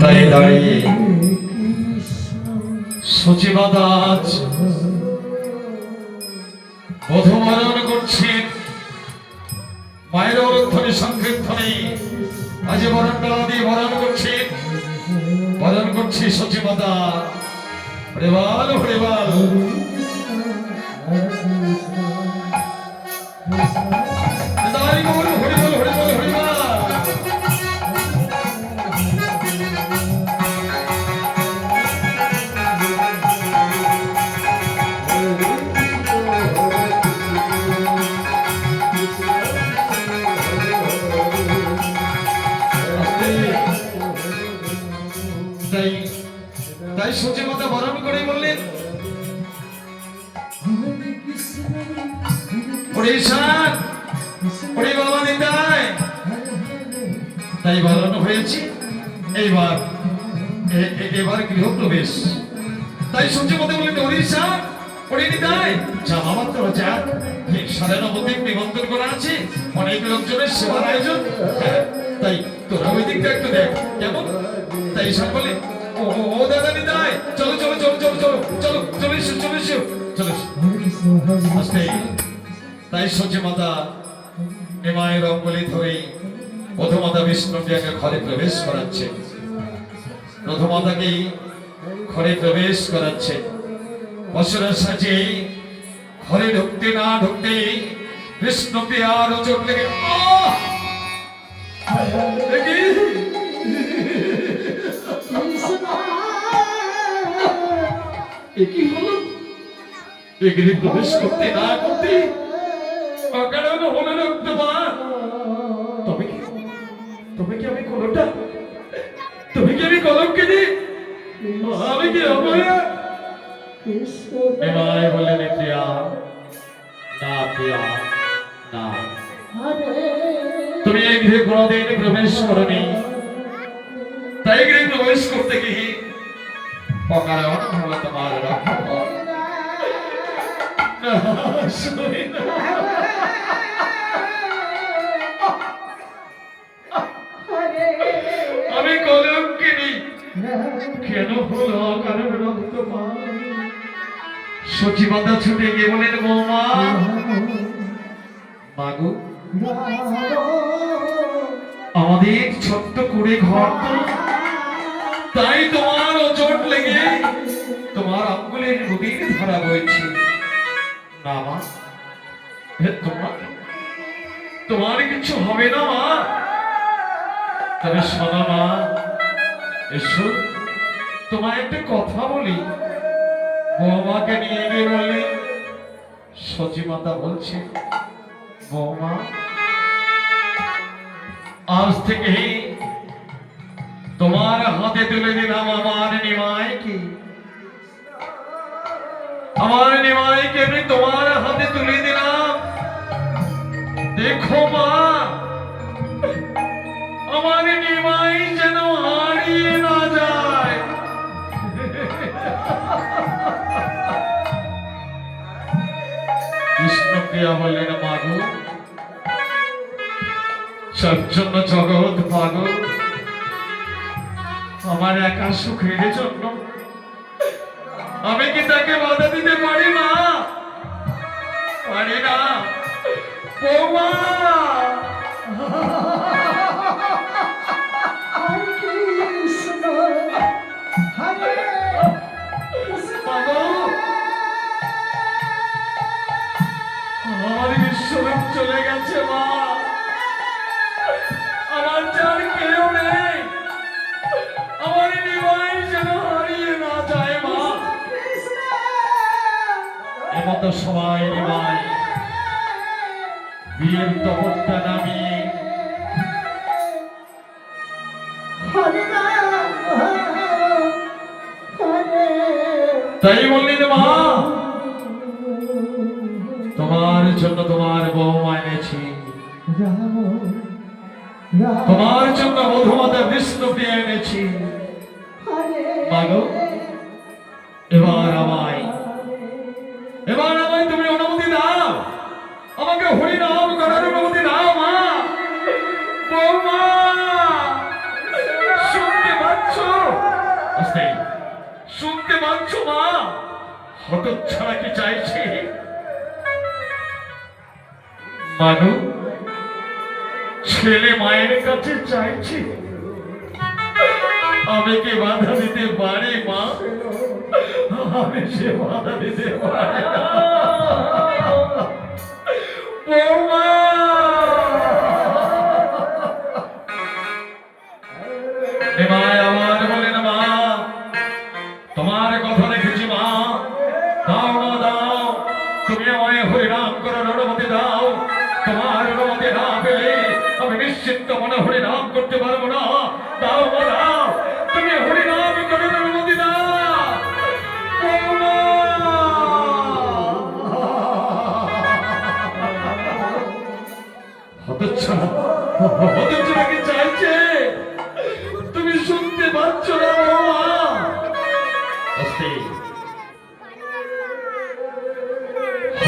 তাই দাঁড়িয়ে সচিবাদাজ বধূবরণ করছেন মায়ের অরধ্বনি সংকীর্তনে আজ বরণডালা দিয়ে বরণ করছি সচিবাদা হরিবাল হরিবাল হরিবল হরিবল হরিবল হরিবাল তাই সচিবাদা বরণ করে বললেন তাই বরণ হয়েছে এবার গৃহপ্রবেশ। তাই সচিবাদা বললেন ওড়িশা সাড়ে নবদ্বীপ নিমন্ত্রণ করা আছে, অনেক লোকজনের সেবার আয়োজন, তাই তোরা ওই দিকটা একটু দেখ কেমন। তাই সব বলে ও দাদা নিতাই চলো চলো চলো চলো চলো চলো চলে এসো চলে এসো চলে আসতে। তাই সচিমাতা নিমায়ের অঙ্গলি ধরে প্রথমাতা বিষ্ণুপ্রিয়াকে ঘরে প্রবেশ করাচ্ছে, প্রথমাতাকে ঘরে প্রবেশ করাচ্ছে। বছরের সাজে ঘরে ঢুকতে না ঢুকতে বিষ্ণুপ্রিয়ার ওজন লেগে কি হলো? এগিয়ে প্রবেশ করতে না করতে অকারণ হলো রক্তমা। তবে কি আমি কলমটা, তুমি কি আমি কলম কিনি, আমি কি অবয়া? এমাই বললেন প্রিয়া, না প্রিয়া না, তুমি এই গৃহে কোনোদিন প্রবেশ করনি, তাই গৃহে প্রবেশ করতে গিয়ে অকারণ হলো তোমার রক্তমা। আমি কলম কিনি, কেন হলো কারণ রক্তমা? সচিবাদা ছুটে গিয়ে বলেন বৌমা, মাগো আমাদের ছোট্ট কুড়ে ঘর তো, তাই তোমার চোট লেগে তোমার আঙ্গুলের নদীর ধারা বইছে না মা, তোমার কিছু হবে না মা। তবে শোনো মা, এসো তোমায় একটা কথা বলি। বৌমাকে নিয়ে গিয়ে বললেন, সচিমাতা বলছে বৌমা আজ থেকে তোমার হাতে তুলে দিলাম আমার নিমাইকে, আমার নিমাইকে আমি তোমার হাতে তুলে দিলাম। দেখো মা, আমার নিমাই যেন হারিয়ে না যায়। কৃষ্ণপ্রিয়া বললেন মাগো, সব জন্য জগৎ পাগল, আমার একা সুখের জন্য আমি কি তাকে বাধা দিতে পারি না? পারি না বৌমা। আমার বিশ্বরূপ চলে গেছে মা, আমার যার কেউ নেই, আমার নিমাই যেন হারিয়ে না যায় মা। এমত সময় নিমাই বিয়ের তপরটা নামিয়ে তাই বললেন মা, তোমার জন্য তোমার বৌমা এনেছি, তোমার জন্য মধুমাতা বিষ্ণুপ্রিয়া এনেছি। মাগো এবার আমায় তুমি অনুমতি দাও, আমাকে হরিনাম করার অনুমতি দাও মা। বৌমা শুনতে পাচ্ছ আস্তে শুনতে পাচ্ছ মা? হতচ্ছাড়া কি চাইছে? মানু ছেলে মায়ের কাছে চাইছে, আমি কি বাধা দিতে পারি মা? আমি সে বাধা দিতে পারি না। বৌমা! নিমাই আমার বলেন মা, তোমার কথা রেখেছি মা, দাও না দাও, তুমি আমায় হরিনাম করার অনুমতি দাও। তোমার অনুমতি না পেলে আমি নিশ্চিন্ত মনে হরিনাম করতে পারবো না। দাও মা দাও, তুমি হরিনাম করার অনুমতি দাও। বৌমা! হতচ্ছাড়া, হতচ্ছাড়া কি চাইছে? তুমি শুনতে পাচ্ছ না বৌমা?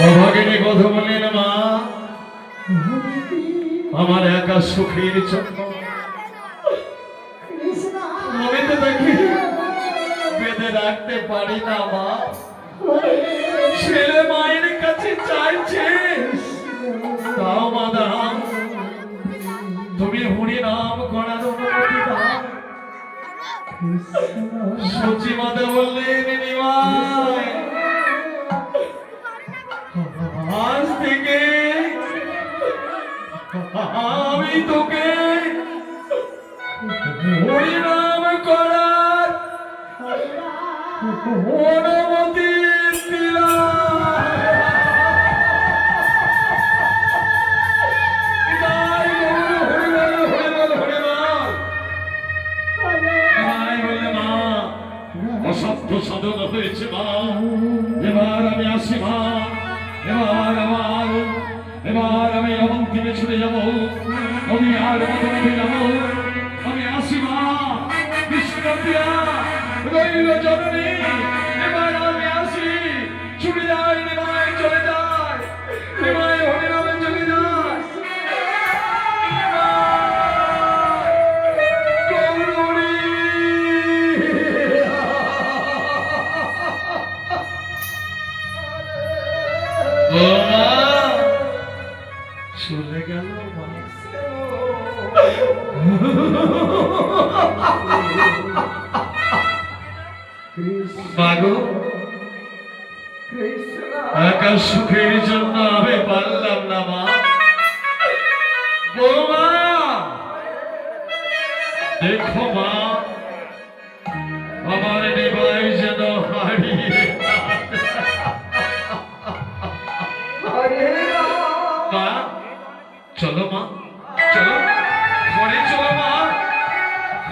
অভাগিনী কথা বললেন মা, আমার একা সুখের জন্য আমি তো তাকে বেঁধে রাখতে পারি না মা। ছেলে মায়ের কাছে চাইছে, তাও মা দাও, তুমি হরি নাম করার অনুমতি দাও। সচি মাতা বললেন নিমাই, আজ থেকে আমি তোকে হরিনাম করার অনুমতি দিলাম। অসাধ্য সাধন হয়েছে মা, এবার আমি আসি মা। এবার আমি অবন্তিকে ছুটে যাবো, আমি আর মধুমতি যাবো। আমি আসি মা, বিষ্ণুপ্রিয়া রইল জননী। এবার আমি আসি, ছুটে যাই, নিমাই চলে যায়, নিমাই হরিনামে চলে যায়। চলে গেল মাগো, একা সুখের জন্য আমি পারলাম না মা। বৌমা দেখো মা, আমার নিবাই যেন হারিয়ে। মা চলো মা, চলো ঘরে চলো মা,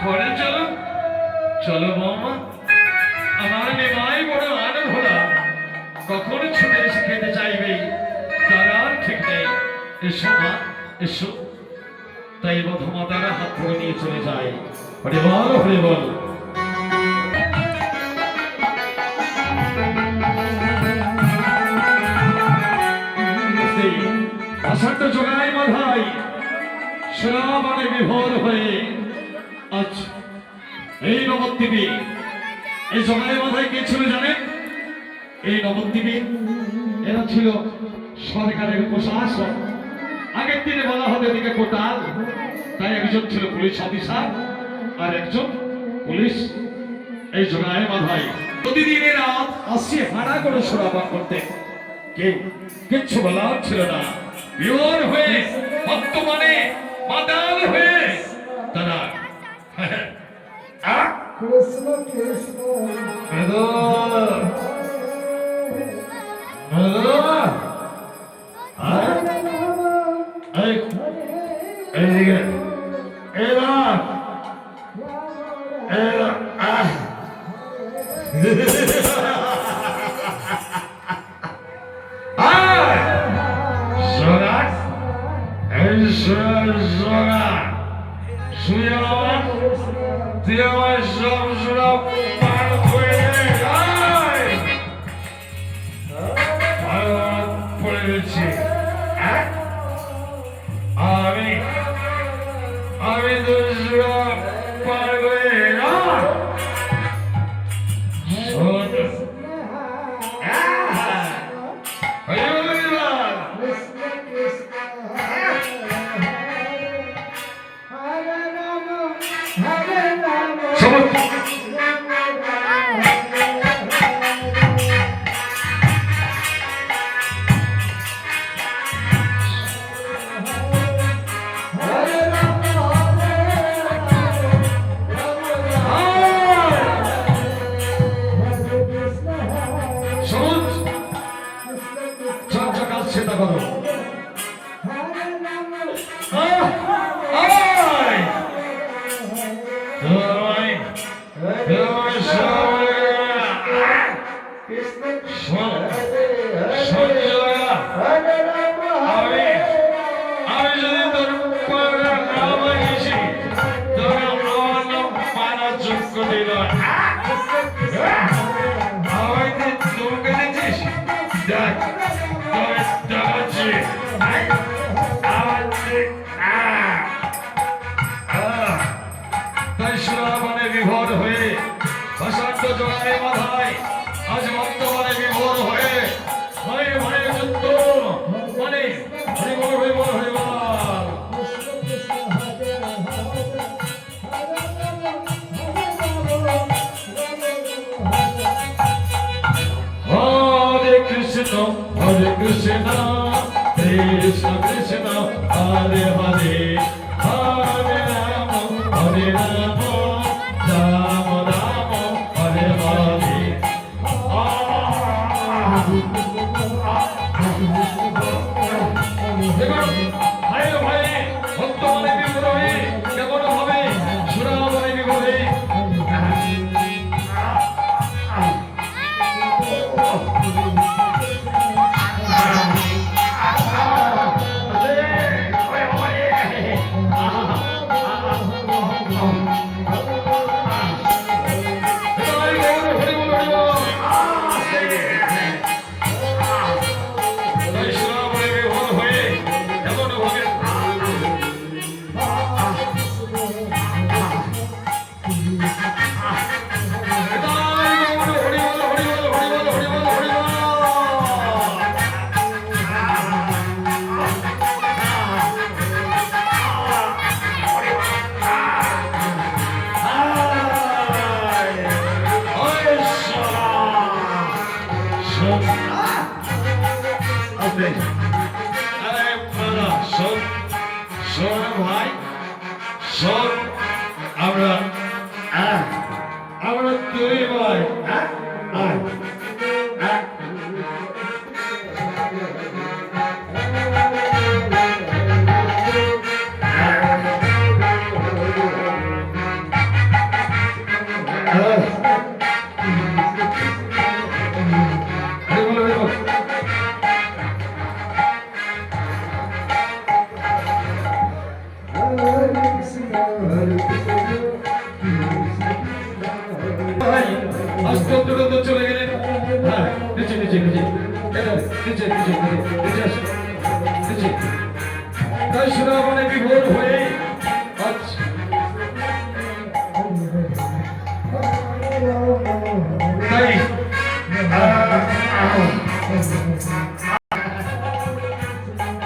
ঘরে চলো। চলো বৌমা, আমার নিমাই বড় আনন্দ হলো, কখন ছুটে এসে খেতে চাইবে তার আর ঠিক নেই। এসো মা এসো। তাই বধমাতারা হাত ধরে নিয়ে চলে যায়। হরে বল, হরে বল। আষাঢ় জোগায় মাথায় শ্রাবণে বিভোর হয়ে আজ এই নবদ্বীপে, এই জোগায় মাথায় কে ছিল জানেন? এই নবদ্বীপে এরা ছিল সরকারের প্রশাসন। আগের দিনে বলা হবে এদিকে কোটাল, তাই একজন ছিল পুলিশ অফিসার আর একজন পুলিশ। এই জোগায় মাথায় প্রতিদিন রাত আসি হানা করে সোনাপান করতে, কেউ কিচ্ছু বলার ছিল না। বিভোর হয়ে, বর্তমানে মাতাল হয়ে তারা কৃষ্ণ কৃষ্ণ সবাই সবাই সবাই আমি যদি তোর নাম গেছি তোর আমার নাম মানা যোগ্য দিল আমাকে তোকে দিচ্ছিস দেখ দেখাচ্ছি তাই সুরাবনে বিভোর হয়ে বসন্ত জোয়ারে মাথায় আজ বর্তমানে বিভোর হয়ে ভয়ে ভয়ে যুদ্ধ মানে হরিবল হরিবল হরিবল হরে কৃষ্ণ কৃষ্ণ কৃষ্ণ হরে হরে হরে রাম রাম রাম হরে হরে ভাই ভাই বর্তমানে বিগ্রহে কেমন হবে সুরাবনে বিগ্রহে ভাই শোন আমরা দুই ভাই চলে গেলেন হ্যাঁ নিচে নিচে নিচে নিচে নিচে নিচে নিচে তাই সুরাবনে বিভোর হয়ে তাই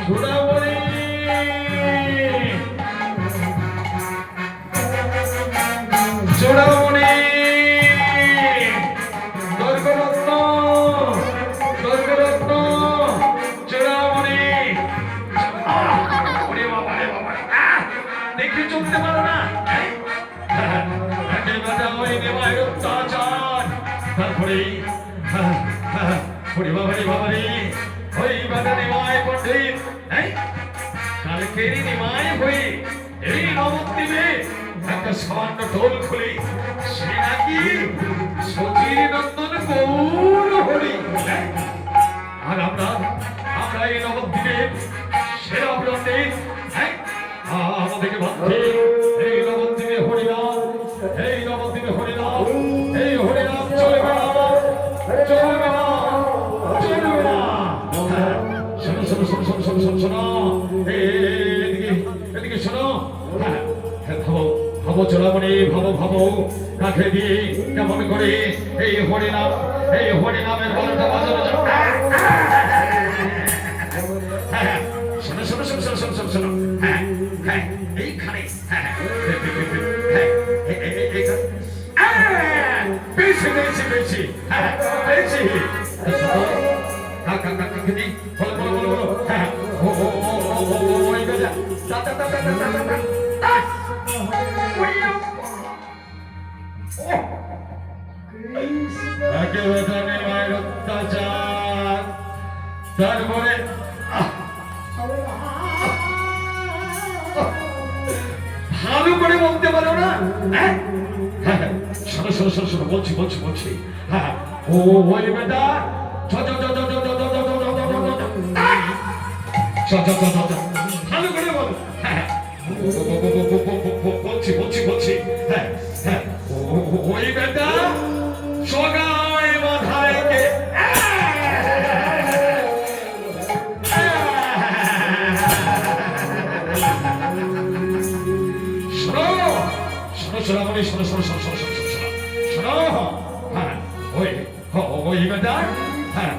সুরাবনে সুরাবনে চলতে পারো না তারপরে ওই বাধা নিমায় পণ্ডিত কালকেরই নিমায় হয়ে এই নবদ্বীপে একটা সামান্য ঢোল খুলে সে নাকি সচির নন্দন গৌর হরি আর আমরা এই নবদ্বীপের সেরা পণ্ডিত আমাদেরকে ভাবছে এই নবদ্বীপে হরিনাম এই নবদ্বীপে হরিনাম এই হরিনাম চলবে না চলবে না চলবে না শোনো শোনো শোনো শোনো শোনো শোনো শোনো এদিকে এদিকে শোনো ভাবো ভাবো চোরামণি ভাবো ভাবো কাকে দিয়ে কেমন করে এই হরিনামের বলটা বাজানো শোনো শোনো শোনো শোনো শোনো শোনো শোনো এইখানে পেয়েছি পেয়েছি পেয়েছি পেয়েছি বলো বলো বলো বলো একেবারে মায়ের অত্যাচার তারপরে ভালো করে বলতে পারো না হ্যাঁ হ্যাঁ, শোনো শোনো শোনো শোনো, বলছি বলছি বলছি। হ্যাঁ, ও ওই বেটা, চ চ চ চ চ চ চ চ চ চ চ চ চ চ। চ চ চ চ চ। ভালো করে বল। হ্যাঁ হ্যাঁ, বলছি বলছি বলছি। হ্যাঁ হ্যাঁ, ওই বেটা সগায় মাথায় কে। শোনো শোনো সোনামণি, শোনো শোনো শোনো শোনো শোনো শোনো শোনো। হ্যাঁ, ওই ওই বেটা, হ্যাঁ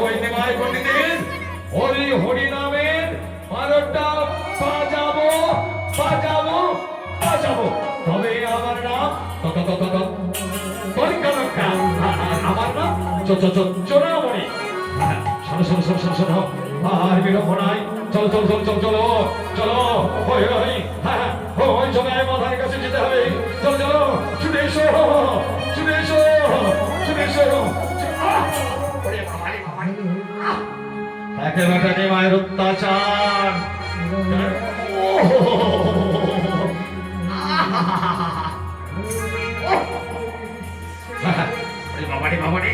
ওই নিমাই পণ্ডিতের হরি হরি নামের মারটা বাজাবো বাজাবো বাজাবো, তবে আমার নাম পরিকালকা, আমার নাম চোরামণি। হ্যাঁ, শোনো শোনো শোনো শোনো শোনো, আর বিলম্ব নাই, চলো চলো চলো চলো চলো চলো। ওই ওই হ্যাঁ, ওই জগায় মাথার কাছে যেতে হবে। চলো চলো, ছুটে এসো ছুটে এসো ছুটে এসো। একেবারে মায়ের অত্যাচার। বাবারে বাবারে,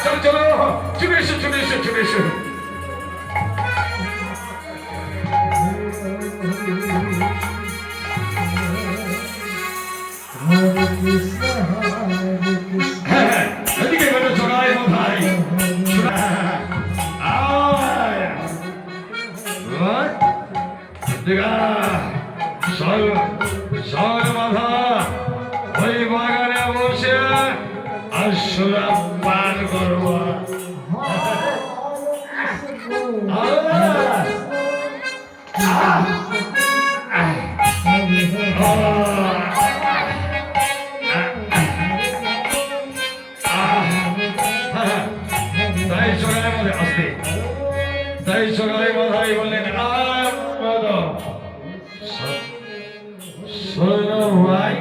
চলো চলো, চলে এসো চলে এসো চলে এসো। এদিকে বেরো জগায় মাথায়। সর মাথা ওই বাগানে বসে আসরা পান করবো। তাই সকালে মধ্যে আসতে, তাই সকালে মাথায় বললেন শোনো ভাই,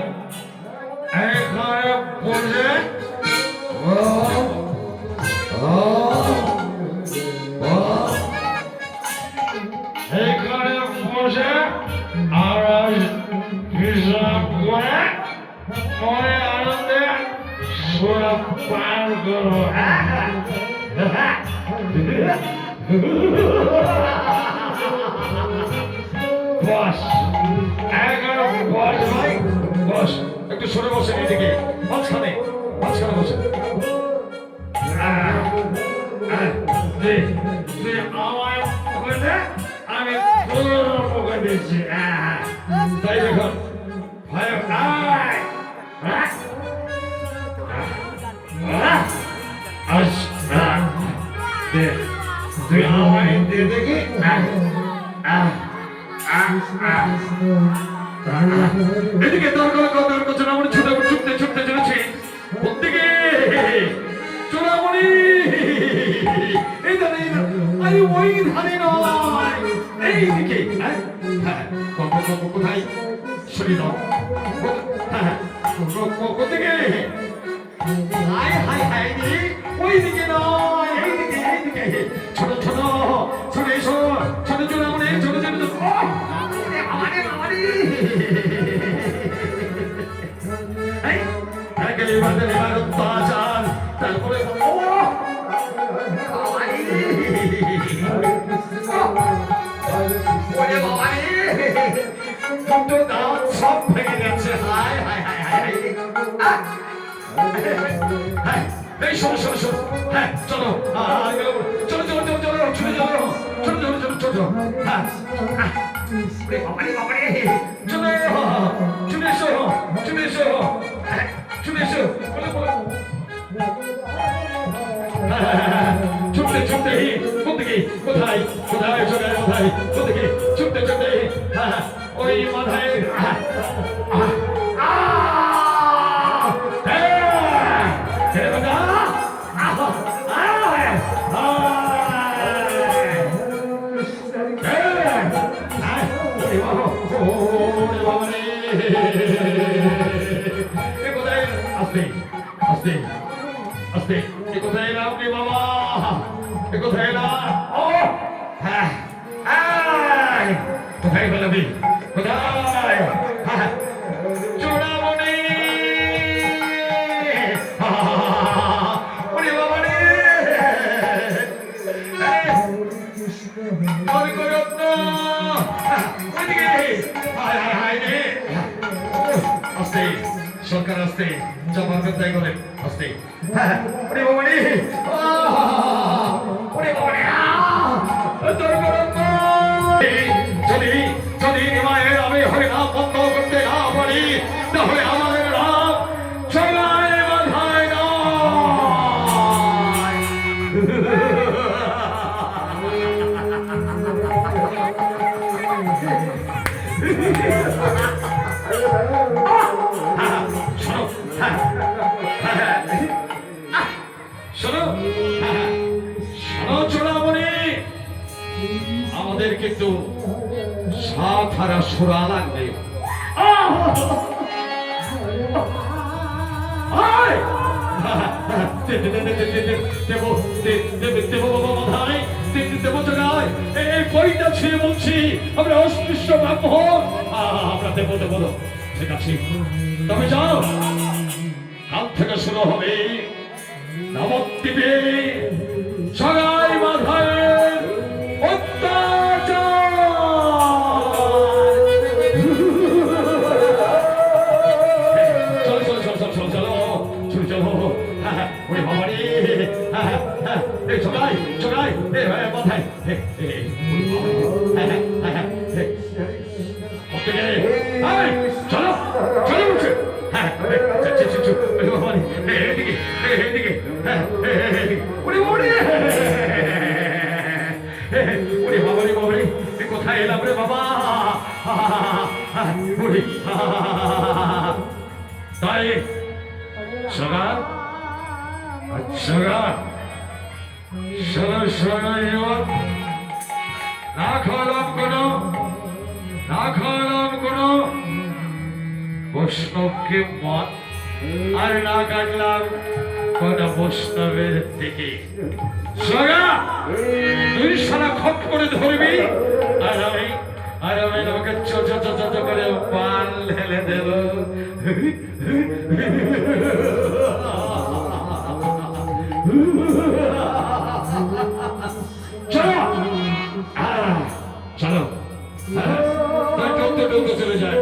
এখানে বসে এখানে বসে আর হিসাব করে মনে আনন্দে সুরা পান করো। বস এগারো, বস ভাই বস, একটু সরে বসেন এদিকে, মাঝখানে মাঝখানে বসেন। তুই আমায় বলে আমি মুখে দিচ্ছি, তাই দেখুন ভাই তুই আমায় দিয়ে দেখি। এদিকে তর্ক চোরামণি ছুটে ছুটতে ছুটতে চলেছে। ওদিকে চোরামণি এই ধারে, আরে ওই ধারে নয়, এইদিকে। কোথায় শরীর কোথেকে? হায় হায় হায় রে, ওইদিকে নয়, এইদিকে এইদিকে। ছোট ছোট ছোট এসো, ছোট চোরামণি ছোট ছোট ছোট। তারপরে সব ভেঙে যাচ্ছে। এই শোনো শোনো শোনো, হ্যাঁ চলো চলো চলো চলো চলো ছুটে চলো চলো চলো চলো চলো। হ্যাঁ চলে চলে এসো চলে এসো চলে এসো, ছুটতে ছুটতে কোথেকে কোথায় কোথায় চোখের কোথায় কোথেকে ছুটতে ছুটতে ওই মাথায় আস্তে আস্তে আস্তে, কোথায় এলাম রে বাবা, কোথায় এলাম? ও হ্যাঁ, কোথায় পেলাম? কোথায় চূড়ামণি ওরে বাবা রে কনকরত্ন ওদিকে হায় হায় হায় রে আস্তে সরকার আস্তে জবান করতে গেলে আস্তে ওরে বাবা রে ওরে বাবা রে কনকরত্ন যদি যদি নিমায়ের আমি হরে নাম বন্ধ করতে না পারি তাহলে আমাদের নাম চলায় বাধায় নয় শোনো শোনো চূড়ামণি আমাদের কিন্তু সাত হারা সুরা লাগবে বলছি আমরা অস্পৃশ্য ব্রাহ্মণ আমরা দেব দেব ঠিক আছে তবে যাও কাল থেকে শুরু হবে নবদ্বীপে সগাই মাধায়ের অত্যাচার চলো চলো চলো চলো চলো চলো চলো চলো ওরে বাবা রে এই সগাই সগাই মাথায় চলো চলো বলছে এদিকে এদিকে ওরে ওরে ওরে বাবা রে বাবা রে কোথায় এলাম রে বাবা ওরে তাই সগা সগা সগা সগা না খাওয়ালাম কোনো বৈষ্ণবকে মত আর না কাটলাম কোন বৈষ্ণবের দিকে সগা তুই সারা খপ করে ধরবি আর আমি তোমাকে ছোট ছোট ছোট করে পাল ঢেলে দেব চলো চলো ডুবতে চলে যায়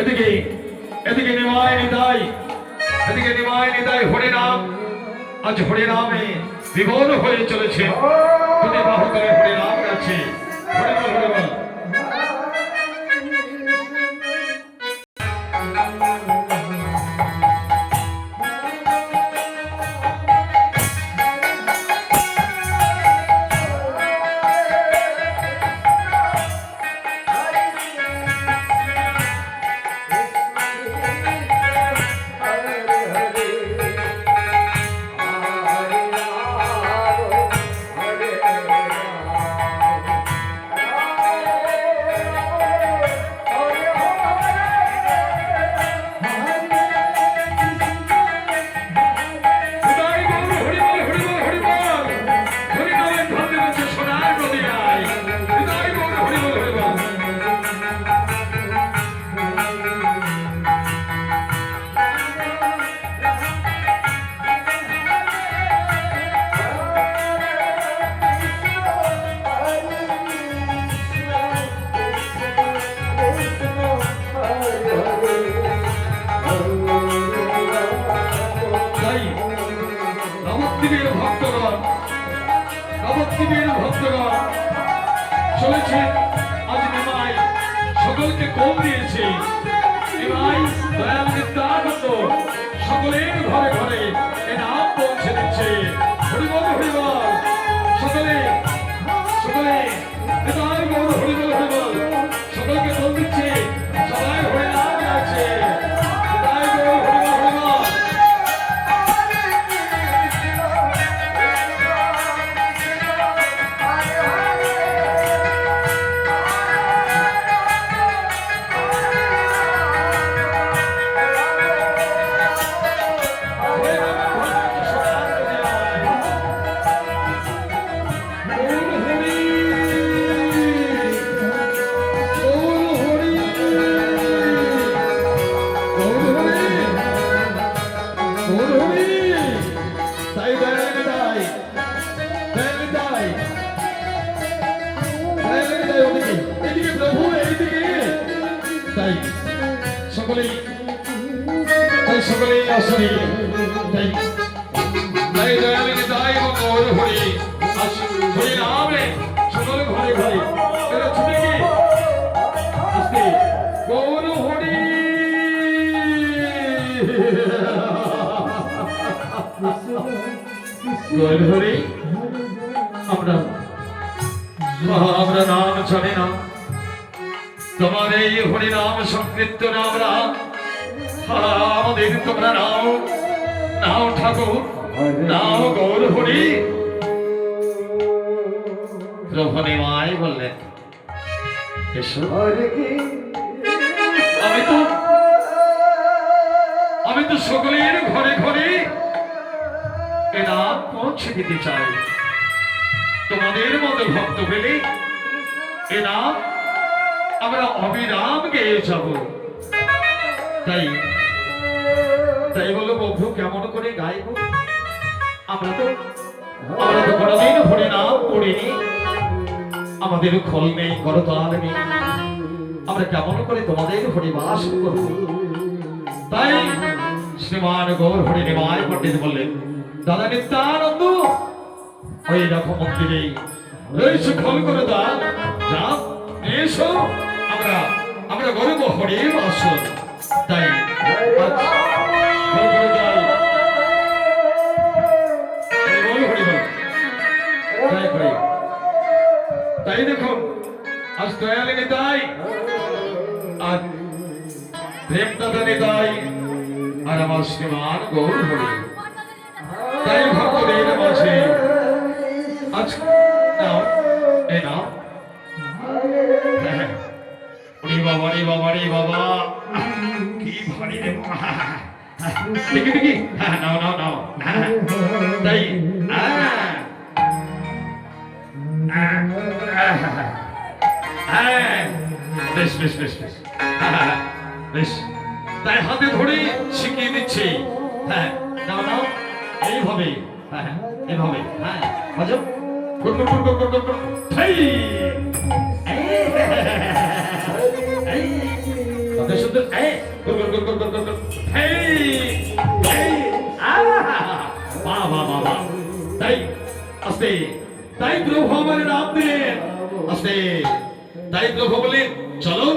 এদিকে এদিকে নিমায় নিতাই হরিনাম আজ হরিনামে বিভোর হয়ে চলেছে তুমি বাহু করে হরিনাম গাচ্ছে হরিবল হরিবল ভক্তগণ চলেছে আজ নিমাই সকলকে কম দিয়েছে নিমাই দয়াল নিত্যানন্দ সকলের ঘরে ঘরে এ নাম পৌঁছে দিচ্ছে হরিবল হরিবল সকলে সকলে নিতাই গৌর হরিবল হরিবল সকলকে কম দিচ্ছে সবাই হরি নাম গাইছে নিতাই গৌর হরিবল হরিবল সকলেই আসলে তাই তাই দয়ালের দায় এবং গৌর হরি হরি নামে সকলে ঘরে ঘরে এরা ছুটে গিয়ে আস্তে গৌর হরি গৌর হরি আমরা আমরা নাম জানি না তোমার এই হরি নাম সংকীর্তন আমরা আমাদের তোমরা নাও নাও ঠাকুর নাও গৌর হরি প্রভনে মায় বললেন এসো আমি তো সকলের ঘরে ঘরে এ নাম পৌঁছে দিতে চাই তোমাদের মতো ভক্ত পেলে এ নাম আমরা অবিরাম গেয়ে যাব তাই তাই বলো বন্ধু কেমন করে গাইব আমরা তো কোনোদিন হরি নাম পড়িনি আমাদের খোল নেই করতাল নেই আমরা কেমন করে তোমাদের হরিবাস করব তাই শ্রীমান গৌর হরি নিমায় পণ্ডিত বললেন দাদা নিত্যানন্দ ওই দেখো মন্দিরে রয়েছে খোল করে দাও যাও এসো আমরা আমরা গরিব হরিবাস তাই তাই দেখুন আজ দয়ালে নিতাই আর প্রেম দাদা নিতাই আর আমার শ্রীমান গৌর হরি তাই ভক্তদের মাঝে আজ নাও এ নাও রে বাবা রে বাবা রে বাবা কি ভারী রে দেখি দেখি নাও নাও নাও তাই বেশ বেশ বেশ বেশ বেশ তাই হাতে ধরে শিখিয়ে দিচ্ছি হ্যাঁ নাও নাও এইভাবে হ্যাঁ এইভাবে হ্যাঁ বাজো good good good good good good hey কত সুন্দর এই good good good good good good hey hey বাহ বাহ বাহ বাহ তাই আস্তে তাই প্রভু আমার নাম দিলেন আস্তে তাই প্রভু বললেন চলো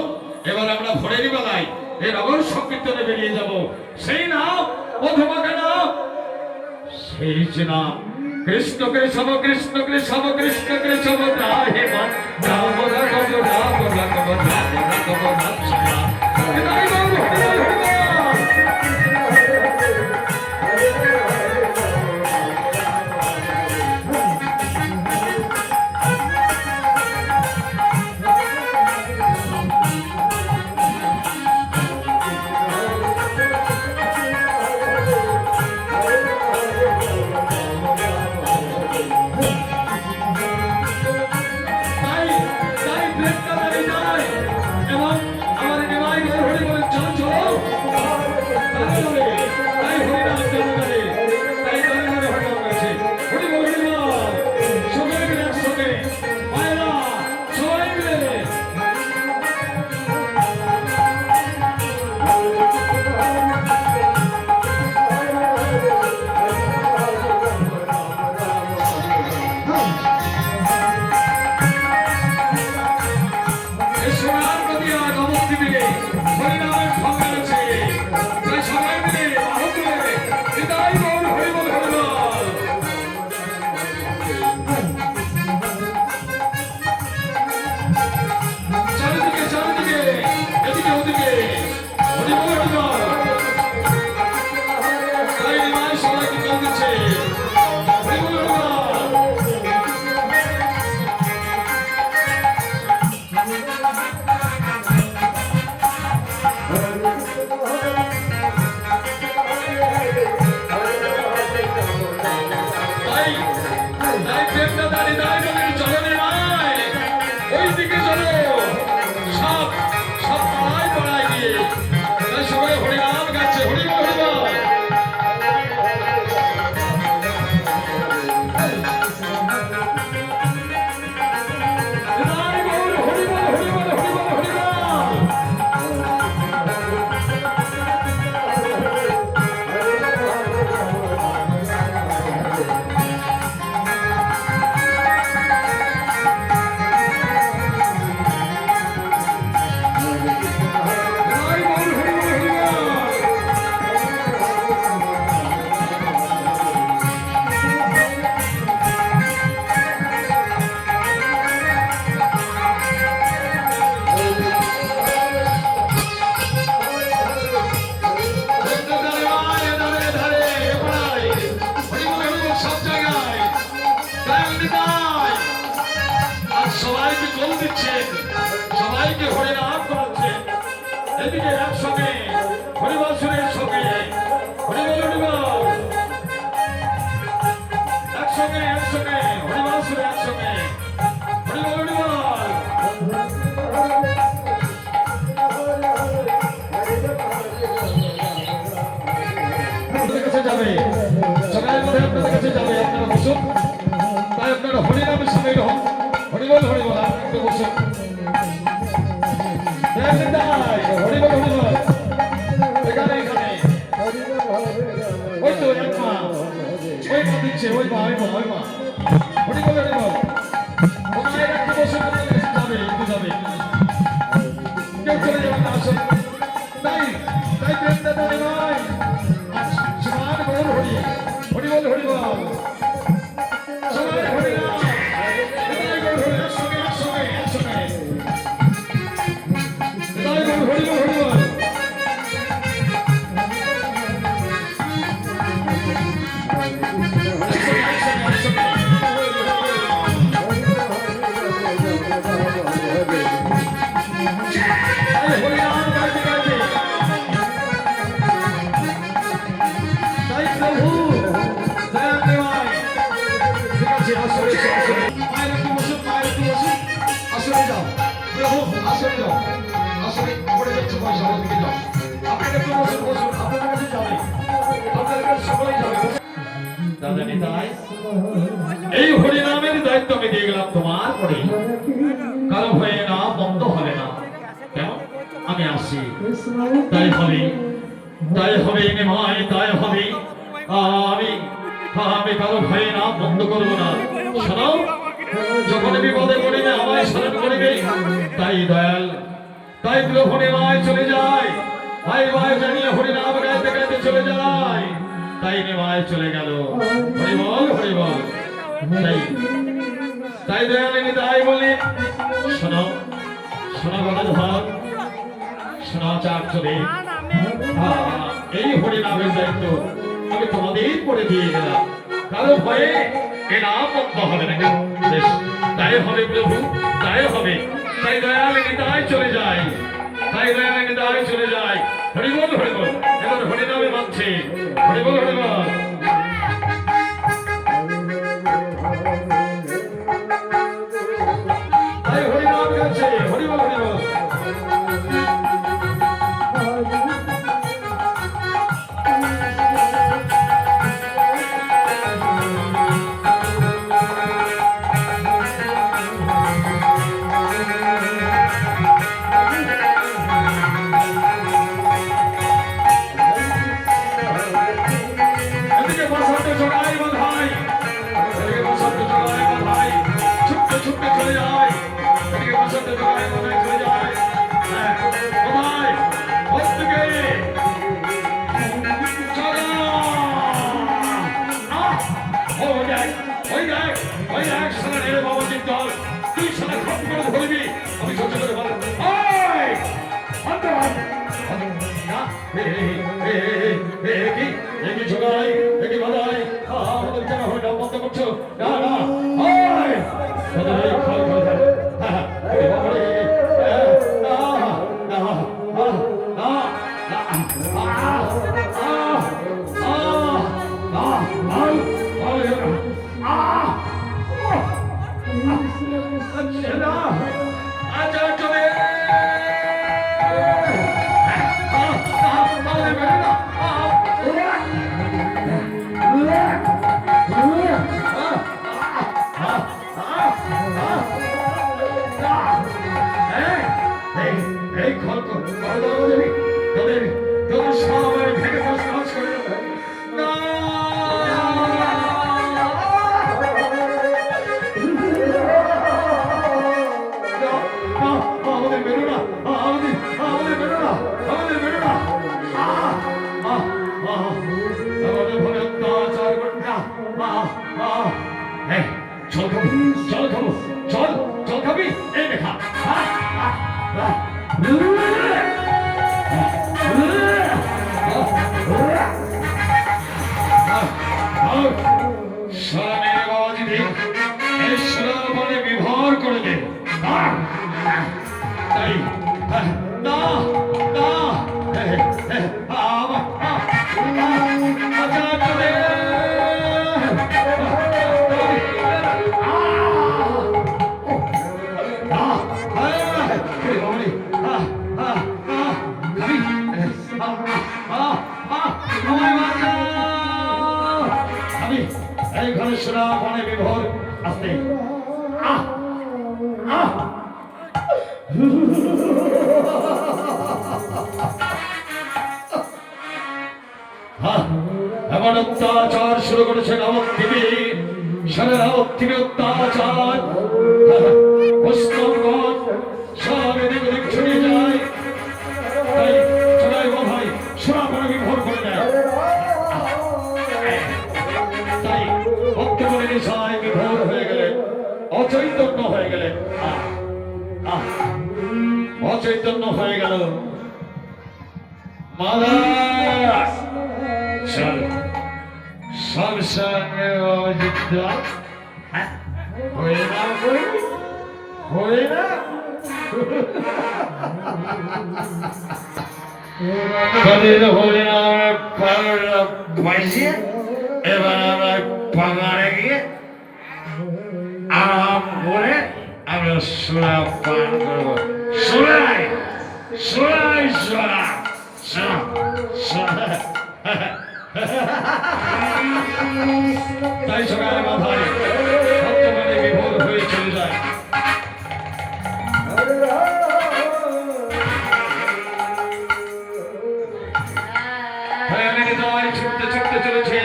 এবার আমরা ভোরের বেলায় এই নগর সংকীর্তনে বেরিয়ে যাব সেই নাম মধুমাখা নাম সেই যে নাম কৃষ্ণ কৃষ্ণ কৃষ্ণ কৃষ্ণ কৃষ্ণ কৃষ্ণ রাহে মান রাম রাঘব রাম রাঘব রাম রাঘব রাম শ্যাম এটাই গৌর হরি সোনার প্রতি আগমন সবাইকে হরিনাম করাচ্ছেন। এদিকে একসঙ্গে হরিবাসুরের সঙ্গে হরিবল হরিবল, একসঙ্গে একসঙ্গে হরিবাসুর একসঙ্গে হরিবল হরিবল। আপনাদের কাছে যাবে, সবাই মধ্যে আপনাদের কাছে যাবে, আপনারা বসুন। তাই আপনারা হরিনামের সঙ্গে রহন, হরিবল হরিবল, আপনি বসুন। হরিবল হরিবল, এখানে এখানে ওই তো এক মা, ওই মা দিচ্ছে, ওই মা ওই মা ওই মা, হরিবল হরিবল। ওখানে একটু বসুন, আপনাদের কাছে যাবে, একটু যাবে, কেউ চলে যাবে না, আসুন। তাই তাই প্রেম দাদা নয়, সমান বল হরি, হরিবল হরিবল, সবাই হরিনাম, এটাই বল হরি, একসঙ্গে একসঙ্গে একসঙ্গে, এটাই বল হরিবল হরিবল। এই হরিনামের দায়িত্ব আমি দিয়ে গেলাম তোমার পরে, কারো হয়ে না বন্ধ হবে না, কেন আমি আসি, তাই হবে, তাই হবে নিমাই, তাই হবে। আমি আমি কারো ভয়ে না বন্ধ করবো না। শোনো, যখন বিপদে পড়িবে আমায় স্মরণ করিবে, তাই দয়াল, তাই প্রভু নিমায় চলে যায়, ভাই ভাই জানিয়ে হরিনাম গাইতে গাইতে চলে যায়, তাই নিমায় চলে গেল, হরিবল হরিবল। তাই তাই দয়াল তাই বলি, শোনো শোনো গদাধর, শোনো চাকচরে, এই হরিনামের দায়িত্ব আমি তোমাদের করে দিয়ে গেলাম, কারো ভয়ে এ নাম বন্ধ হবে না, বেশ তাই হবে প্রভু, তাই হবে। তাই দয়াল তাই চলে যায়, তাই দয়াল তাই চলে যায়, হরিবল হরিবল। এবার হরিনামে মানছে, হরিবল হরিবল। তাই হরিনাম গাচ্ছে, হরিবল হরিবল। তাই না না আমার আচার্য আমি এই ঘরে সোনা বনে বিভোর আসতে এমন অত্যাচার শুরু করেছে নবদ্বীপে সারা নবদ্বীপে অত্যাচার বৈষ্ণবগণ সব এদিক ওদিক ছড়িয়ে যায় তাই চলাই গো ভাই সোনা বনে বিভোর করে দেয় তাই ভক্তগণের নেশায় বিভোর হয়ে গেলে অচৈতন্য হয়ে গেলে অচৈতন্য হয়ে গেল মালা চল সব সঙ্গে অযুদ্ধ হয়ে না হয়ে না কদিন হয়ে না পাইছি এবার আমরা পাগারে গিয়ে আরাম করে আমরা সোনা পান করবো সোনাই সোনাই সোনা সোনা তাই সকালে মাথায় ভক্তগণে বিভোর হয়ে চলে যায় ছুটতে ছুটতে চলেছে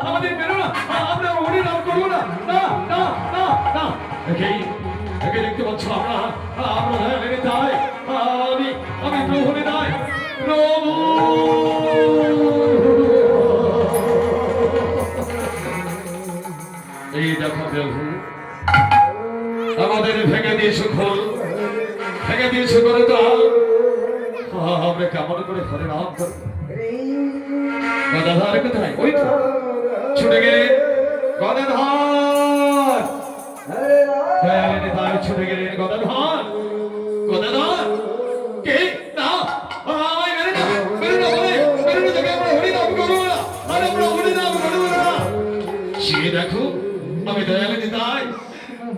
আমাদের বেরো না আমরা হরি নাম করবো না না না না না একে দেখতে পাচ্ছ আমরা আমরা লেগে যাই আমি আমি প্রভু নিতাই প্রভু এই দেখো প্রভু আমাদের ভেঙে দিয়েছো খোল ভেঙে দিয়েছো করে তাল আমরা কেমন করে হরে নাম করবো গদাধর কোথায় ওই তো ছুটে গেলে গদাধর তাই ছুটে গেলেন গদাধর গদাধর কে না আমায় মেরে না মেরে না বলে মেরে না দেখে আমরা হরি নাম করবো না আর আমরা হরি নাম করবো না সে দেখো আমি দয়ালে দিতাই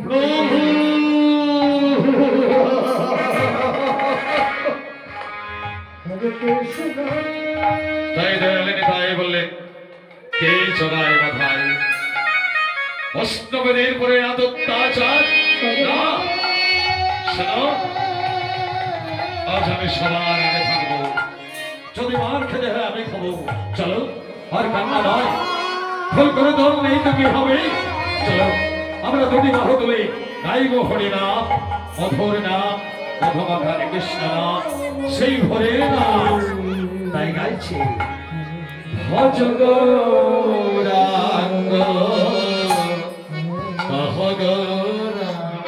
প্রভু তাই দয়ালে নিতাই বললেন কে চড়ায় মাথায় বৈষ্ণবের পরে এত অত্যাচার না শোনো আজ আমি সবার আগে থাকবো যদি মার খেতে হয় আমি খাবো চলো আর কান্না নয় ফুল করে দল নেই তো কি হবে চলো আমরা দুটি বাহু তুলে গাইব হরিনাম মধুর নাম মধুমাখানে কৃষ্ণ নাম সেই ভরে নাম তাই গাইছে ভজ গৌরাঙ্গ কহ গৌরাঙ্গ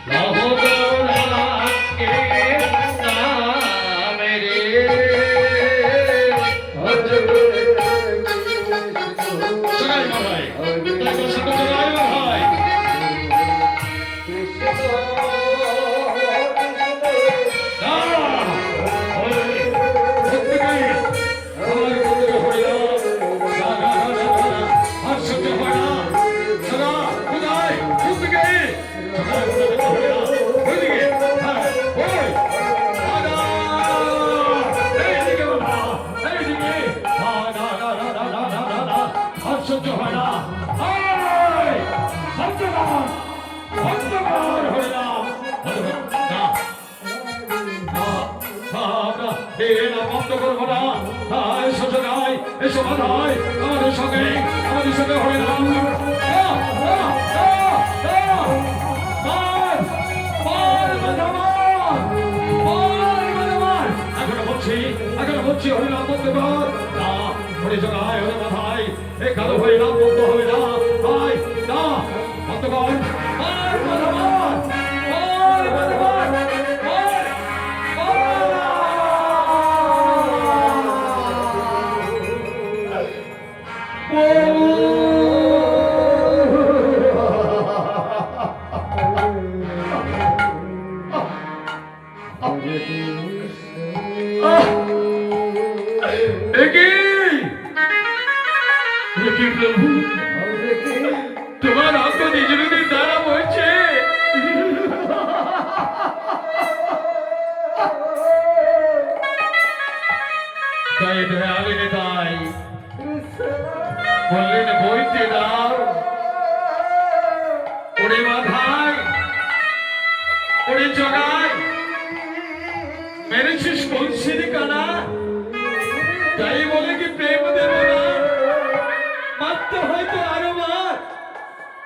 কহ গৌরাঙ্গে নামে রে ভজ চগাই ভাই তাই বসে তো চগাই ভাই সহ্য হয় না বন্ধ করবো না এসো জগাই এসো বাধাই আমাদের সঙ্গে হয় না এখনো বলছি হরিনাম বন্ধ কর না হরি জগাই হরি বাধাই এ কালো হরিনাম বন্ধ হবে না ওরে মাথায়, ওরে জগায়, মেরেছিস কলসির কানা, তাই বলে কি প্রেম দেব না? মারতে হয়তো আরো মার,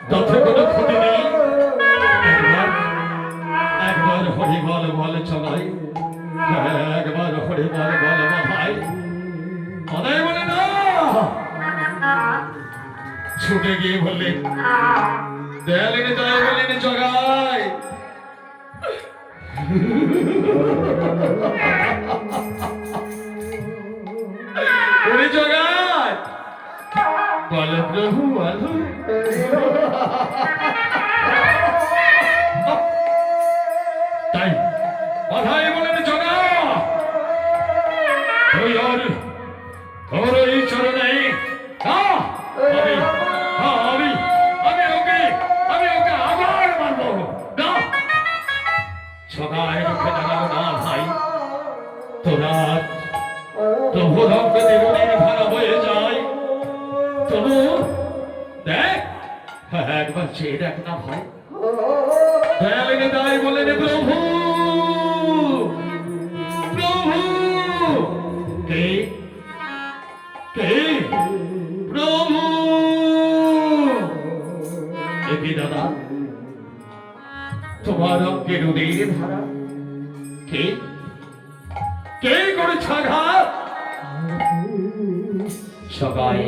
তাতে কোনো ক্ষতি নেই। একবার একবার হরিবল বল চলাই, একবার হরিবল বল মাথায়, মাথায় বলে না। ছুটে গিয়ে বললেন দেয়ালিনী, তাই বললেন জগায়, ওরে জগায়, বল প্রভু বল। তাই মাথায় বলেন জগা, তুই ওর তোর এই চরণে আমি ওকে আবার মারবো না। সবাই মুখে দাঁড়াও না ভাই, তোরা প্রভু রক্ত দেবনের ভাড়া হয়ে যায়। তবু দেখ, একবার চেয়ে দেখ না ভাই। দয়ালেন তাই বলেন প্রভু প্রভু, কে কে প্রভু? কি দাদা, তোমার অঙ্গের উদয়ের ধারা কে কে করেছ আঘাত? সবাই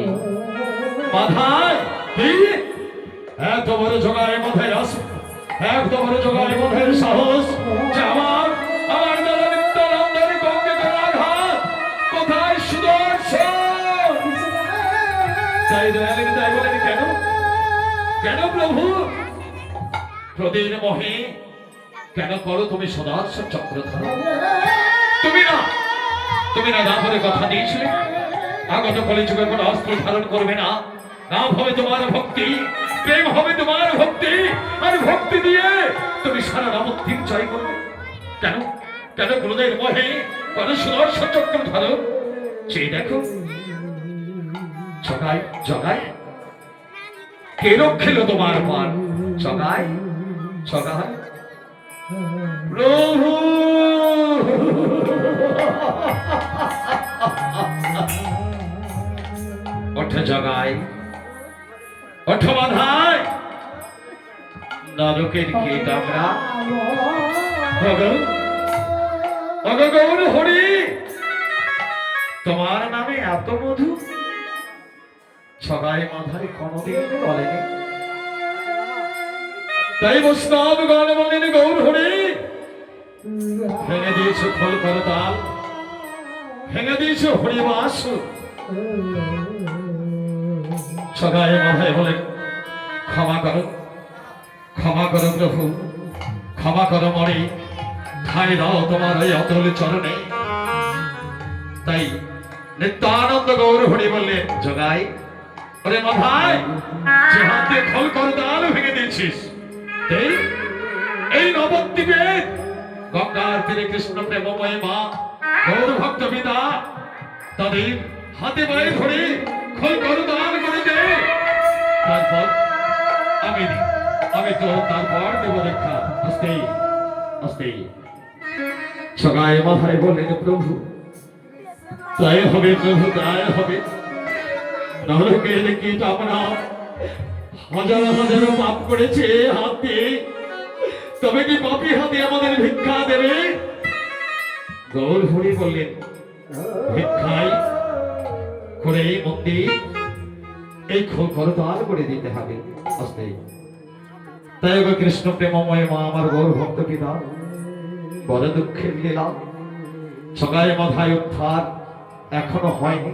মাথায় কি এত বড় জগায় মাথায় আস, এত বড় জগায় মাথায় সাহস যে আমার আমার দাদা নিত্যানন্দের গঙ্গে করে আঘাত, কোথায় সুদর্শন? তাই দয়ালেন তাই বলেন কেন কেন প্রভু? প্রদীন মোহে কেন করো তুমি সুদর্শন চক্রধারণ? তুমি না না করে কথা দিয়েছিলে আগত কলিযুগে কোনো অস্ত্র ধারণ করবে না, নাম হবে তোমার ভক্তি, প্রেম হবে তোমার ভক্তি, আর ভক্তি দিয়ে তুমি সারা রামত্বীর জয় করবে। কেন কেন প্রদীন মোহে কেন সুদর্শন চক্রধারণ? চেয়ে দেখো জগায় জগায়, কে রক্ষিল তোমার পান? জগায় জগায় প্রভু। ওঠে জগায়, ওঠো মাথায়, নরকের কীট আমরা গৌর হরি, তোমার নামে এত মধু সবাই মাথায় কোনদিন বলেনি। তাই বৈষ্ণব গণ বলেন গৌর হরি, ভেঙে দিয়েছো খোল করতাল, ভেঙে দিয়েছো হরিবাস। সবাই মাথায় বলেন ক্ষমা করো প্রভু, ক্ষমা করো মরে, ঠাই দাও তোমার ওই অতল চরণে। তাই নিত্যানন্দ গৌর হরি বললেন জগাই, ওরে মাথায় যে হাত দিয়ে খোল করতাল ভেঙে দিয়েছিস, এই নবদ্বীপে গঙ্গার তীরে কৃষ্ণ প্রেমময় মা গৌর ভক্ত পিতা তাদের হাতে পায়ে ধরে খোল করতাল করে দে, তারপর আমি তো তারপর দেব দেখা। আস্তেই আস্তেই সবাই মাথায় বললেন প্রভু তাই হবে প্রভু, তাই হবে। নরকের কীট আমরা হাজার হাজার পাপ করেছে হাত দিয়ে, তবে কি পাপী হাতে আমাদের ভিক্ষা দেবে? গৌর হরি বললেন ভিক্ষাই করে মন্দির এই করতাল করে দিতে হবে। আস্তে তাই কৃষ্ণ প্রেমময় মা আমার গৌর ভক্ত পিতা বড় দুঃখের লীলা, সকালে মাথায় উদ্ধার এখনো হয়নি।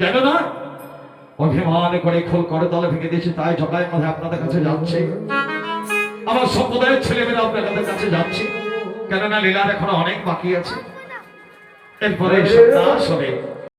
কেননা অভিমান করে খোল করতাল ভেঙে দিয়েছে, তাই জগায় মাথায় আপনাদের কাছে যাচ্ছে, আমার সম্প্রদায়ের ছেলেমেয়েরা আপনাদের কাছে যাচ্ছে, কেননা লীলার এখনো অনেক বাকি আছে। এরপরে সন্ন্যাস হবে।